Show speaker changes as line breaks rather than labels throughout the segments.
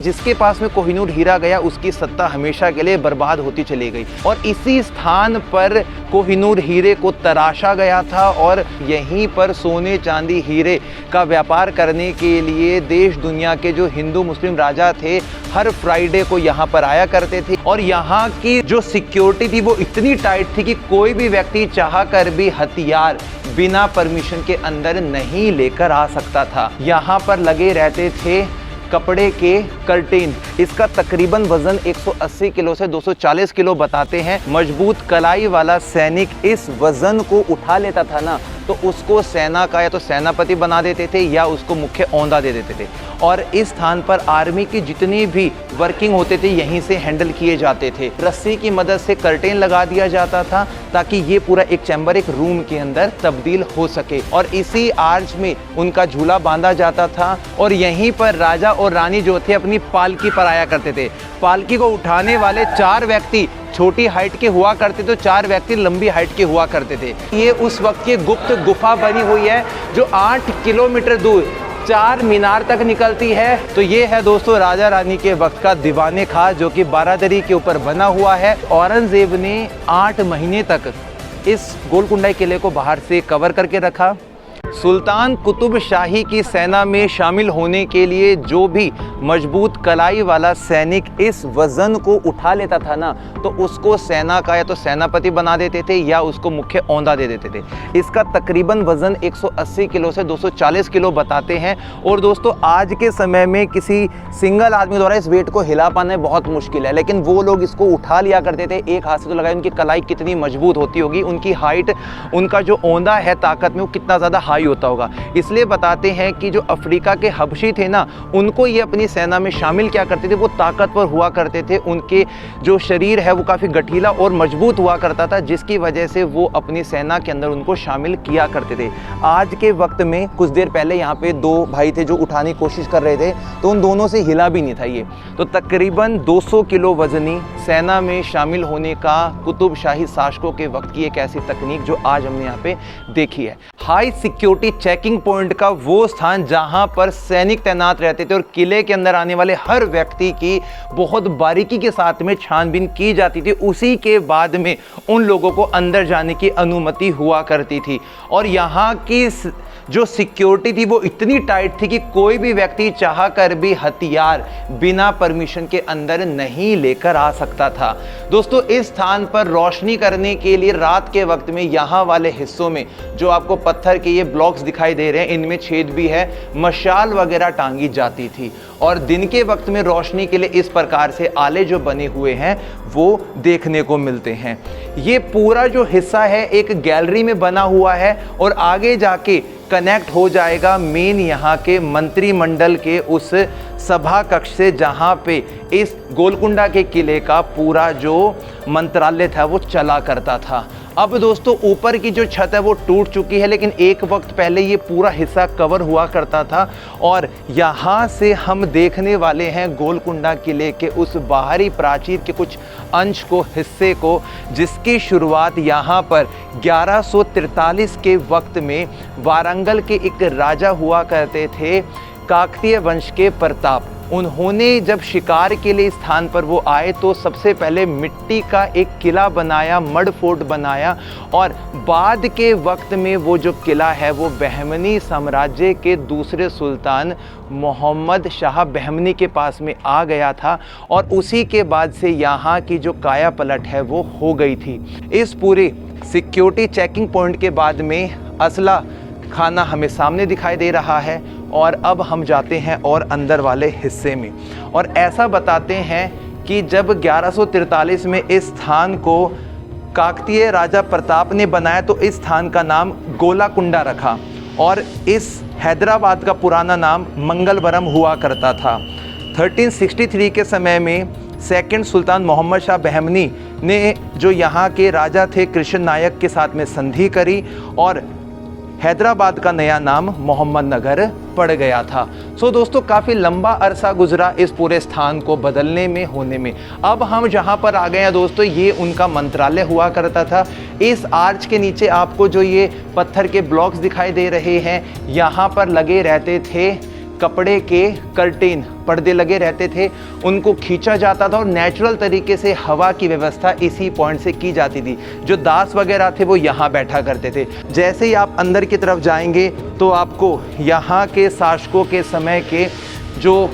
जिसके पास में कोहिनूर हीरा गया उसकी सत्ता हमेशा के लिए बर्बाद होती चली गई और इसी स्थान पर कोहिनूर हीरे को तराशा गया था और यहीं पर सोने चांदी हीरे का व्यापार करने के लिए देश दुनिया के जो हिंदू मुस्लिम राजा थे हर फ्राइडे को यहाँ पर आया करते थे और यहाँ की जो सिक्योरिटी थी वो इतनी टाइट थी कि कोई भी व्यक्ति चाह कर भी हथियार बिना परमिशन के अंदर नहीं लेकर आ सकता था। यहाँ पर लगे रहते थे कपड़े के कर्टेन। इसका तकरीबन वजन 180 किलो से 240 किलो बताते हैं। मजबूत कलाई वाला सैनिक इस वजन को उठा लेता था ना तो उसको सेना का या तो सेनापति बना देते थे या उसको मुख्य ओंदा दे देते थे और इस स्थान पर आर्मी की जितनी भी वर्किंग होते थे यहीं से हैंडल किए जाते थे। रस्सी की मदद से कर्टेन लगा दिया जाता था ताकि ये पूरा एक चैम्बर एक रूम के अंदर तब्दील हो सके और इसी आर्च में उनका झूला बांधा जाता था और यहीं पर राजा और रानी जो थे अपनी पालकी पर आया करते थे। पालकी को उठाने वाले 4 व्यक्ति छोटी हाइट के हुआ करते थे, 4 व्यक्ति लंबी हाइट के हुआ करते थे। ये उस वक्त की गुप्त गुफा बनी हुई है जो 8 किलोमीटर दूर 4 मीनार तक निकलती है। तो ये है दोस्तों राजा रानी के वक्त का दीवाने खास जो कि बारादरी के ऊपर बना हुआ है। औरंगजेब ने 8 महीने तक इस गोलकुंडा किले को बाहर से कवर करके रखा। सुल्तान कुतुब शाही की सेना में शामिल होने के लिए जो भी मजबूत कलाई वाला सैनिक इस वजन को उठा लेता था ना तो उसको सेना का या तो सेनापति बना देते थे या उसको मुख्य ओंदा दे देते थे। इसका तकरीबन वजन 180 किलो से 240 किलो बताते हैं और दोस्तों आज के समय में किसी सिंगल आदमी द्वारा इस वेट को हिला पाना बहुत मुश्किल है, लेकिन वो लोग इसको उठा लिया करते थे। एक हाथ से तो लगाए, उनकी कलाई कितनी मजबूत होती होगी, उनकी हाइट, उनका जो ओंदा है ताकत में वो कितना ज़्यादा हाई होता होगा। इसलिए बताते हैं कि जो अफ्रीका के हबशी थे ना उनको ये अपनी सेना में शामिल क्या करते थे, वो ताकतवर हुआ करते थे। उनके जो शरीर है वो काफ़ी गठीला और मजबूत हुआ करता था जिसकी वजह से वो अपनी सेना के अंदर उनको शामिल किया करते थे। आज के वक्त में कुछ देर पहले यहाँ पे 2 भाई थे जो उठाने की कोशिश कर रहे थे तो उन दोनों से हिला भी नहीं था ये। तो तकरीबन 200 किलो वजनी सेना में शामिल होने का कुतुब शाही शासकों के वक्त की एक ऐसी तकनीक जो आज हमने यहाँ पे देखी है। हाई सिक्योरिटी चेकिंग पॉइंट का वो स्थान जहां पर सैनिक तैनात रहते थे और किले के अंदर आने वाले हर व्यक्ति की बहुत बारीकी के साथ में छानबीन की जाती थी। उसी के बाद में उन लोगों को अंदर जाने की अनुमति हुआ करती थी और यहाँ की जो सिक्योरिटी थी वो इतनी टाइट थी कि कोई भी व्यक्ति चाह कर भी हथियार बिना परमिशन के अंदर नहीं लेकर आ सकता था। दोस्तों इस स्थान पर रोशनी करने के लिए रात के वक्त में यहाँ वाले हिस्सों में जो आपको पत्थर के ये ब्लॉक्स दिखाई दे रहे हैं इनमें छेद भी है, मशाल वगैरह टांगी जाती थी और दिन के वक्त में रोशनी के लिए इस प्रकार से आले जो बने हुए हैं वो देखने को मिलते हैं। ये पूरा जो हिस्सा है एक गैलरी में बना हुआ है और आगे जाके कनेक्ट हो जाएगा मेन यहाँ के मंत्रिमंडल के उस सभा कक्ष से जहाँ पे इस गोलकुंडा के किले का पूरा जो मंत्रालय था वो चला करता था। अब दोस्तों ऊपर की जो छत है वो टूट चुकी है लेकिन एक वक्त पहले ये पूरा हिस्सा कवर हुआ करता था और यहाँ से हम देखने वाले हैं गोलकुंडा किले के उस बाहरी प्राचीर के कुछ अंश को, हिस्से को, जिसकी शुरुआत यहाँ पर 1143 के वक्त में वारंगल के एक राजा हुआ करते थे काकतीय वंश के प्रताप। उन्होंने जब शिकार के लिए स्थान पर वो आए तो सबसे पहले मिट्टी का एक किला बनाया, मड फोर्ट बनाया और बाद के वक्त में वो जो किला है वो बहमनी साम्राज्य के दूसरे सुल्तान मोहम्मद शाह बहमनी के पास में आ गया था और उसी के बाद से यहाँ की जो काया पलट है वो हो गई थी। इस पूरे सिक्योरिटी चेकिंग पॉइंट के बाद में असला खाना हमें सामने दिखाई दे रहा है और अब हम जाते हैं और अंदर वाले हिस्से में और ऐसा बताते हैं कि जब 1143 में इस स्थान को काकतीय राजा प्रताप ने बनाया तो इस स्थान का नाम गोलाकुंडा रखा और इस हैदराबाद का पुराना नाम मंगलवरम हुआ करता था। 1363 के समय में सेकंड सुल्तान मोहम्मद शाह बहमनी ने जो यहाँ के राजा थे कृष्ण नायक के साथ में संधि करी और हैदराबाद का नया नाम मोहम्मद नगर पड़ गया था। सो दोस्तों काफ़ी लंबा अरसा गुजरा इस पूरे स्थान को बदलने में होने में। अब हम जहाँ पर आ गए हैं दोस्तों ये उनका मंत्रालय हुआ करता था। इस आर्च के नीचे आपको जो ये पत्थर के ब्लॉक्स दिखाई दे रहे हैं यहाँ पर लगे रहते थे कपड़े के कर्टेन पर्दे लगे रहते थे, उनको खींचा जाता था और नेचुरल तरीके से हवा की व्यवस्था इसी पॉइंट से की जाती थी। जो दास वगैरह थे वो यहाँ बैठा करते थे। जैसे ही आप अंदर की तरफ जाएंगे तो आपको यहाँ के शासकों के समय के जो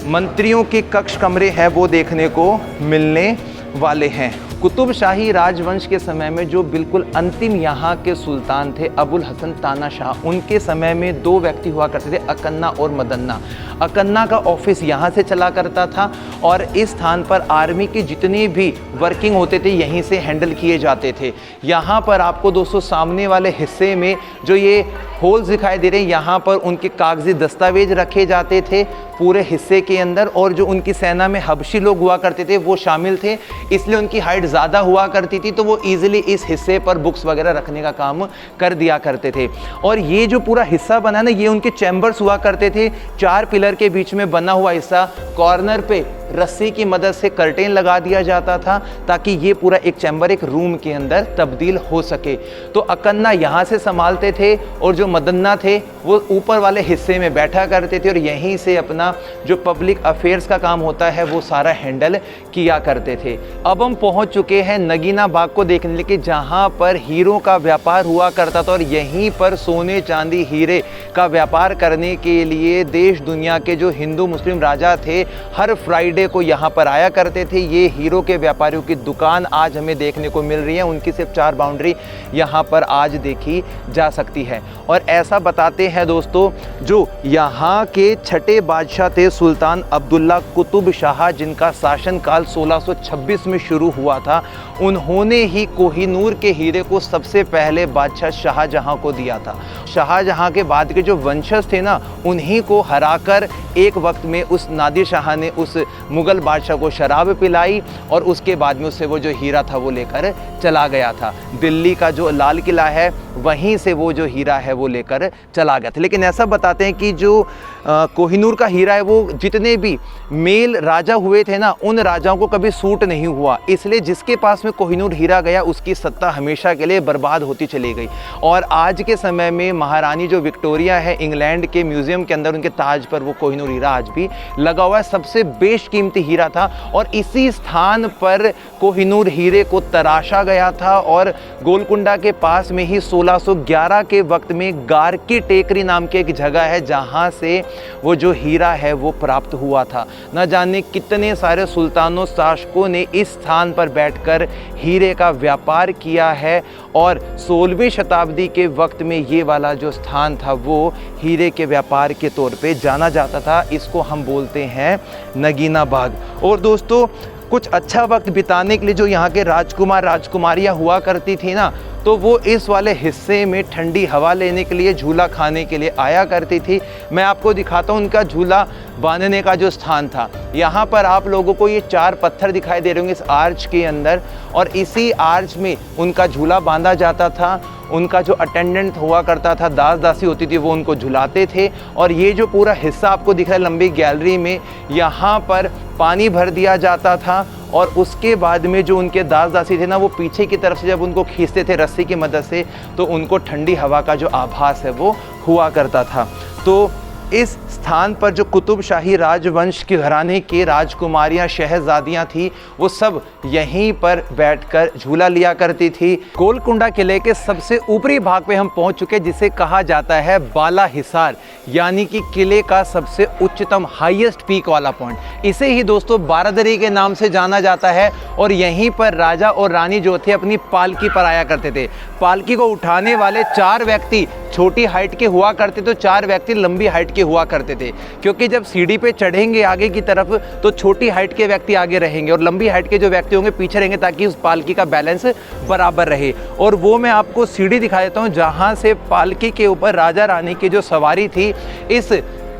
मंत्रियों के कक्ष कमरे हैं वो देखने को मिलने वाले हैं। कुतुब शाही राजवंश के समय में जो बिल्कुल अंतिम यहाँ के सुल्तान थे अबुल हसन तानाशाह, उनके समय में दो व्यक्ति हुआ करते थे, अकन्ना और मदन्ना। अकन्ना का ऑफिस यहाँ से चला करता था और इस स्थान पर आर्मी के जितने भी वर्किंग होते थे यहीं से हैंडल किए जाते थे। यहाँ पर आपको दोस्तों सामने वाले हिस्से में जो ये होल्स दिखाई दे रहे हैं, यहाँ पर उनके कागजी दस्तावेज रखे जाते थे पूरे हिस्से के अंदर, और जो उनकी सेना में हबशी लोग हुआ करते थे वो शामिल थे, इसलिए उनकी हाइट ज़्यादा हुआ करती थी, तो वो इजीली इस हिस्से पर बुक्स वगैरह रखने का काम कर दिया करते थे। और ये जो पूरा हिस्सा बना ना, ये उनके चैम्बर्स हुआ करते थे। 4 पिलर के बीच में बना हुआ हिस्सा, कॉर्नर पे रस्सी की मदद से कर्टेन लगा दिया जाता था ताकि ये पूरा एक चैम्बर एक रूम के अंदर तब्दील हो सके। तो अकन्ना यहाँ से संभालते थे और जो मदन्ना थे वो ऊपर वाले हिस्से में बैठा करते थे और यहीं से अपना जो पब्लिक अफेयर्स का काम होता है वो सारा हैंडल किया करते थे। अब हम पहुँच चुके हैं नगीना बाग को देखने के, जहाँ पर हीरों का व्यापार हुआ करता था और यहीं पर सोने चांदी हीरे का व्यापार करने के लिए देश दुनिया के जो हिंदू मुस्लिम राजा थे हर फ्राइडे को यहाँ पर आया करते थे। ये हीरो के व्यापारियों की दुकान आज हमें देखने को मिल रही है, उनकी सिर्फ 4 बाउंड्री यहाँ पर आज देखी जा सकती है। और ऐसा बताते हैं दोस्तों, जो यहाँ के छठे बादशाह थे सुल्तान अब्दुल्ला कुतुब शाह, जिनका शासनकाल 1626 में शुरू हुआ था, उन्होंने ही कोहिनूर के हीरे को सबसे पहले बादशाह शाहजहां को दिया था। शाहजहां के बाद के जो वंशज थे ना, उन्हीं को हराकर एक वक्त में उस नादिर शाह ने उस मुग़ल बादशाह को शराब पिलाई और उसके बाद में उससे वो जो हीरा था वो लेकर चला गया था। दिल्ली का जो लाल किला है वहीं से वो जो हीरा है वो लेकर चला गया था। लेकिन ऐसा बताते हैं कि जो कोहिनूर का हीरा है वो जितने भी मेल राजा हुए थे ना, उन राजाओं को कभी सूट नहीं हुआ, इसलिए जिसके पास में कोहिनूर हीरा गया उसकी सत्ता हमेशा के लिए बर्बाद होती चली गई। और आज के समय में महारानी जो विक्टोरिया है, इंग्लैंड के म्यूजियम के अंदर उनके ताज पर वो कोहिनूर हीरा आज भी लगा हुआ है। सबसे बेशकीमती हीरा था और इसी स्थान पर कोहिनूर हीरे को तराशा गया था और गोलकुंडा के पास में ही 1611 के वक्त में गारकी टेकरी नाम की एक जगह है जहां से वो जो हीरा है वो प्राप्त हुआ था। न जाने कितने सारे सुल्तानों शासकों ने इस स्थान पर बैठकर हीरे का व्यापार किया है और 16वीं शताब्दी के वक्त में ये वाला जो स्थान था वो हीरे के व्यापार के तौर पे जाना जाता था। इसको हम बोलते हैं नगीना बाग। और दोस्तों कुछ अच्छा वक्त बिताने के लिए जो यहाँ के राजकुमार राजकुमारियाँ हुआ करती थी ना, तो वो इस वाले हिस्से में ठंडी हवा लेने के लिए, झूला खाने के लिए आया करती थी। मैं आपको दिखाता हूँ उनका झूला बांधने का जो स्थान था। यहाँ पर आप लोगों को ये 4 पत्थर दिखाई दे रहे होंगे इस आर्च के अंदर, और इसी आर्च में उनका झूला बांधा जाता था। उनका जो अटेंडेंट हुआ करता था, दास दासी होती थी, वो उनको झुलाते थे। और ये जो पूरा हिस्सा आपको दिख रहा है लंबी गैलरी में, यहाँ पर पानी भर दिया जाता था और उसके बाद में जो उनके दास दासी थे ना, वो पीछे की तरफ से जब उनको खींचते थे रस्सी की मदद से, तो उनको ठंडी हवा का जो आभास है वो हुआ करता था। तो इस स्थान पर जो कुतुब शाही राजवंश के घराने के राजकुमारियां, शहजादियां थी, वो सब यहीं पर बैठकर झूला लिया करती थी। गोलकुंडा किले के सबसे ऊपरी भाग पे हम पहुंच चुके, जिसे कहा जाता है बाला हिसार, यानी कि किले का सबसे उच्चतम हाईएस्ट पीक वाला पॉइंट। इसे ही दोस्तों बारादरी के नाम से जाना जाता है और यहीं पर राजा और रानी जो थे अपनी पालकी पर आया करते थे। पालकी को उठाने वाले 4 व्यक्ति छोटी हाइट के हुआ करते तो 4 व्यक्ति लंबी हाइट के हुआ करते थे, क्योंकि जब सीढ़ी पे चढ़ेंगे आगे की तरफ तो छोटी हाइट के व्यक्ति आगे रहेंगे और लंबी हाइट के जो व्यक्ति होंगे पीछे रहेंगे, ताकि उस पालकी का बैलेंस बराबर रहे। और वो मैं आपको सीढ़ी दिखा देता हूँ जहाँ से पालकी के ऊपर राजा रानी की जो सवारी थी इस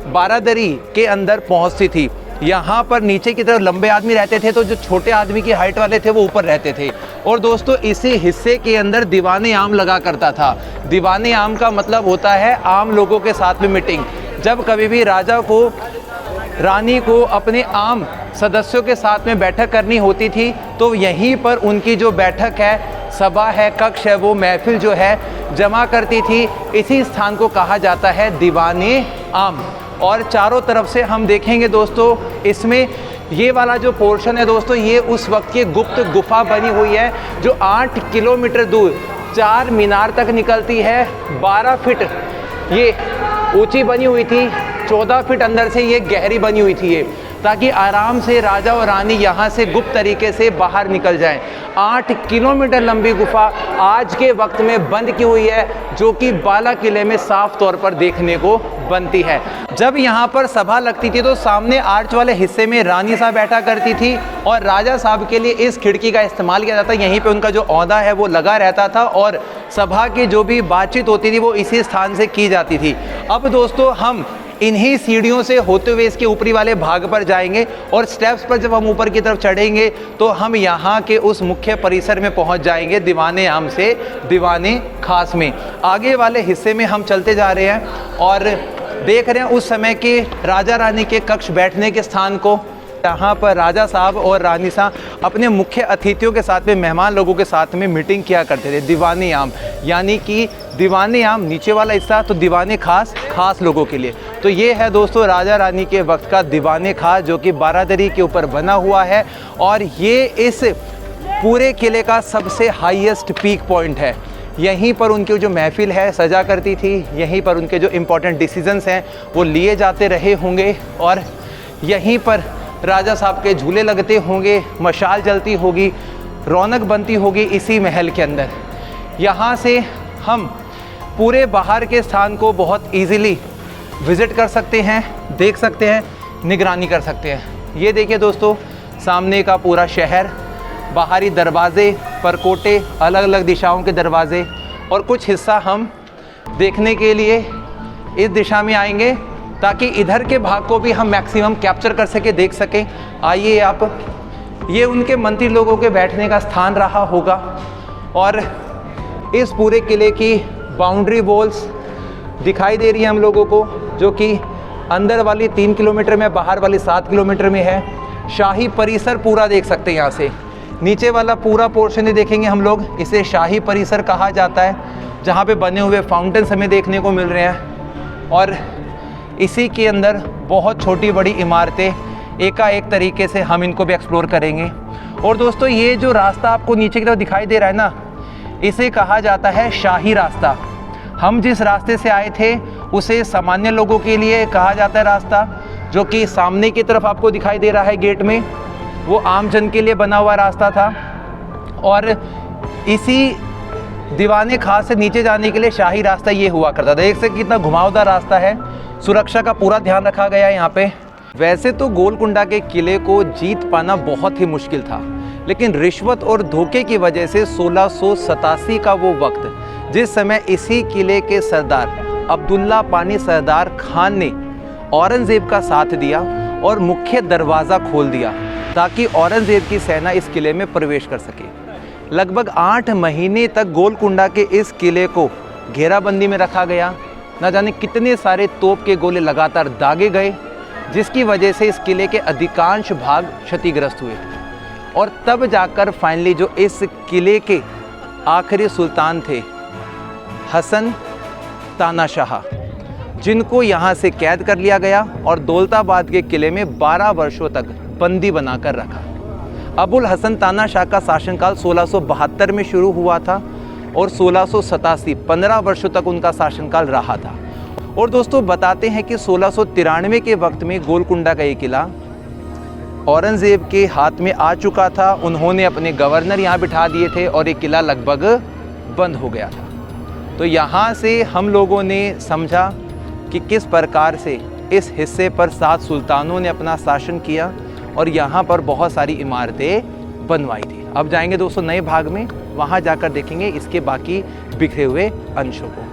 बारादरी के अंदर पहुँचती थी। यहाँ पर नीचे की तरफ लंबे आदमी रहते थे, तो जो छोटे आदमी की हाइट वाले थे वो ऊपर रहते थे। और दोस्तों इसी हिस्से के अंदर दीवाने आम लगा करता था। दीवाने आम का मतलब होता है आम लोगों के साथ में मीटिंग। जब कभी भी राजा को, रानी को अपने आम सदस्यों के साथ में बैठक करनी होती थी, तो यहीं पर उनकी जो बैठक है, सभा है, कक्ष है, वो महफिल जो है जमा करती थी। इसी स्थान को कहा जाता है दीवाने आम। और चारों तरफ से हम देखेंगे दोस्तों, इसमें ये वाला जो पोर्शन है दोस्तों, ये उस वक्त की गुप्त गुफा बनी हुई है जो 8 किलोमीटर दूर 4 मीनार तक निकलती है। 12 फीट ये ऊंची बनी हुई थी, 14 फीट अंदर से ये गहरी बनी हुई थी, ये ताकि आराम से राजा और रानी यहाँ से गुप्त तरीके से बाहर निकल जाएं। 8 किलोमीटर लंबी गुफा आज के वक्त में बंद की हुई है, जो कि बाला किले में साफ तौर पर देखने को बनती है। जब यहाँ पर सभा लगती थी तो सामने आर्च वाले हिस्से में रानी साहब बैठा करती थी और राजा साहब के लिए इस खिड़की का इस्तेमाल किया जाता। यहीं पे उनका जो ओहदा है वो लगा रहता था और सभा की जो भी बातचीत होती थी वो इसी स्थान से की जाती थी। अब दोस्तों हम इन्हीं सीढ़ियों से होते हुए इसके ऊपरी वाले भाग पर जाएंगे और स्टेप्स पर जब हम ऊपर की तरफ चढ़ेंगे तो हम यहाँ के उस मुख्य परिसर में पहुँच जाएंगे, दीवाने आम से दीवाने खास में। आगे वाले हिस्से में हम चलते जा रहे हैं और देख रहे हैं उस समय के राजा रानी के कक्ष बैठने के स्थान को। यहाँ पर राजा साहब और रानी साहब अपने मुख्य अतिथियों के साथ में, मेहमान लोगों के साथ में मीटिंग किया करते थे। दीवाने आम यानी कि दीवाने आम नीचे वाला हिस्सा, तो दीवाने खास खास लोगों के लिए। तो ये है दोस्तों राजा रानी के वक्त का दीवाने खास, जो कि बारादरी के ऊपर बना हुआ है और ये इस पूरे किले का सबसे हाईएस्ट पीक पॉइंट है। यहीं पर उनकी जो महफिल है सजा करती थी, यहीं पर उनके जो इम्पोर्टेंट डिसीजंस हैं वो लिए जाते रहे होंगे और यहीं पर राजा साहब के झूले लगते होंगे, मशाल जलती होगी, रौनक बनती होगी इसी महल के अंदर। यहाँ से हम पूरे बाहर के स्थान को बहुत इजीली विज़िट कर सकते हैं, देख सकते हैं, निगरानी कर सकते हैं। ये देखिए दोस्तों, सामने का पूरा शहर, बाहरी दरवाजे, परकोटे, अलग अलग दिशाओं के दरवाजे, और कुछ हिस्सा हम देखने के लिए इस दिशा में आएंगे ताकि इधर के भाग को भी हम मैक्सिमम कैप्चर कर सके, देख सकें। आइए आप, ये उनके मंत्री लोगों के बैठने का स्थान रहा होगा और इस पूरे किले की बाउंड्री वॉल्स दिखाई दे रही है हम लोगों को, जो कि अंदर वाली 3 किलोमीटर में, बाहर वाली 7 किलोमीटर में है। शाही परिसर पूरा देख सकते हैं यहाँ से। नीचे वाला पूरा पोर्शन ही देखेंगे हम लोग, इसे शाही परिसर कहा जाता है, जहाँ पे बने हुए फाउंटेन्स हमें देखने को मिल रहे हैं और इसी के अंदर बहुत छोटी बड़ी इमारतें एकाएक तरीके से हम इनको भी एक्सप्लोर करेंगे। और दोस्तों ये जो रास्ता आपको नीचे की तरफ दिखाई दे रहा है ना, इसे कहा जाता है शाही रास्ता। हम जिस रास्ते से आए थे उसे सामान्य लोगों के लिए कहा जाता है रास्ता, जो कि सामने की तरफ आपको दिखाई दे रहा है गेट में, वो आम जन के लिए बना हुआ रास्ता था। और इसी दीवाने खास से नीचे जाने के लिए शाही रास्ता ये हुआ करता था। देख सकते कितना घुमावदार रास्ता है, सुरक्षा का पूरा ध्यान रखा गया है यहाँ पे। वैसे तो गोलकुंडा के किले को जीत पाना बहुत ही मुश्किल था, लेकिन रिश्वत और धोखे की वजह से 1687 का वो वक्त, जिस समय इसी किले के सरदार अब्दुल्ला पानी सरदार खान ने औरंगजेब का साथ दिया और मुख्य दरवाज़ा खोल दिया ताकि औरंगजेब की सेना इस किले में प्रवेश कर सके। लगभग 8 महीने तक गोलकुंडा के इस किले को घेराबंदी में रखा गया। न जाने कितने सारे तोप के गोले लगातार दागे गए, जिसकी वजह से इस किले के अधिकांश भाग क्षतिग्रस्त हुए। और तब जाकर फाइनली जो इस किले के आखिरी सुल्तान थे, हसन तानाशाह, जिनको यहाँ से कैद कर लिया गया और दौलताबाद के किले में 12 वर्षों तक बंदी बनाकर रखा। अबुल हसन तानाशाह का शासनकाल 1672 में शुरू हुआ था और 1687 15 वर्षों तक उनका शासनकाल रहा था। और दोस्तों बताते हैं कि 1693 के वक्त में गोलकुंडा का ये किला औरंगजेब के हाथ में आ चुका था। उन्होंने अपने गवर्नर यहाँ बिठा दिए थे और ये किला लगभग बंद हो गया था। तो यहाँ से हम लोगों ने समझा कि किस प्रकार से इस हिस्से पर 7 सुल्तानों ने अपना शासन किया और यहाँ पर बहुत सारी इमारतें बनवाई थी। अब जाएंगे दोस्तों नए भाग में, वहाँ जाकर देखेंगे इसके बाकी बिखरे हुए अंशों को।